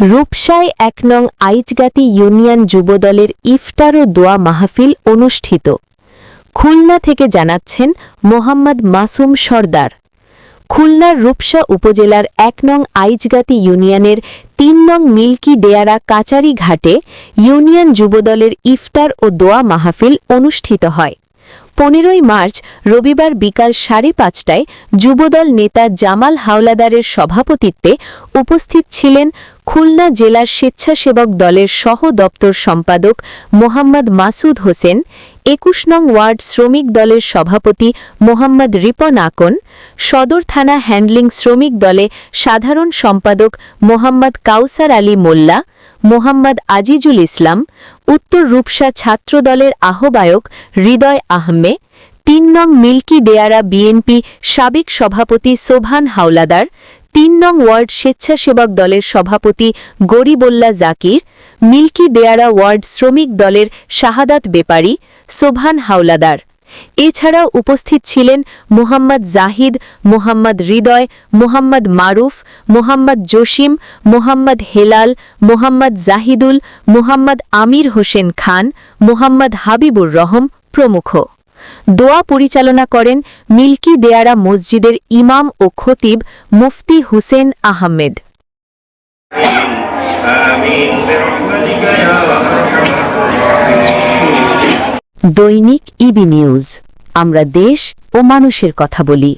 রূপসায় ১ নং আইচগাতি ইউনিয়ন যুবদলের ইফতার ও দোয়া মাহফিল অনুষ্ঠিত। খুলনা থেকে জানাচ্ছেন মোহাম্মদ মাসুম সরদার। খুলনার রূপসা উপজেলার ১ নং আইচগাতি ইউনিয়নের ৩ নং মিল্কি ডেয়ারা কাচারি ঘাটে ইউনিয়ন যুবদলের ইফতার ও দোয়া মাহফিল অনুষ্ঠিত হয়। ১৫ই মার্চ রবিবার বিকাল ৫:৩০টায় যুবদল নেতা জামাল হাওলাদারের সভাপতিত্বে উপস্থিত ছিলেন খুলনা জেলার স্বেচ্ছাসেবক দলের সহ দপ্তর সম্পাদক মোহাম্মদ মাসুদ হোসেন, ২১ নং ওয়ার্ড শ্রমিক দলের সভাপতি মোহাম্মদ রিপন আকন, সদর থানা হ্যান্ডলিং শ্রমিক দলে সাধারণ সম্পাদক মোহাম্মদ কাউসার আলী মোল্লা, মোহাম্মদ আজিজুল ইসলাম, উত্তর রূপসা ছাত্রদলের আহ্বায়ক হৃদয় আহমে, ৩ নং মিল্কি ডেয়ারা বিএনপি সাবেক সভাপতি সোবহান হাওলাদার, ৩ নং ওয়ার্ড স্বেচ্ছাসেবক দলের সভাপতি গরিবুল্লাহ জাকির, মিল্কি ডেয়ারা ওয়ার্ড শ্রমিক দলের শাহাদাত বেপারী, সোবহান হাওলাদার। এছাড়াও উপস্থিত ছিলেন মোহাম্মদ জাহিদ, মোহাম্মদ হৃদয়, মোহাম্মদ মারুফ, মোহাম্মদ জসিম, মোহাম্মদ হেলাল, মোহাম্মদ জাহিদুল, মোহাম্মদ আমির হোসেন খান, মোহাম্মদ হাবিবুর রহম প্রমুখ। দোয়া পরিচালনা করেন মিল্কি ডেয়ারা মসজিদের ইমাম ও খতিব মুফতি হুসেন আহমেদ। দৈনিক ইবি নিউজ, আমরা দেশ ও মানুষের কথা বলি।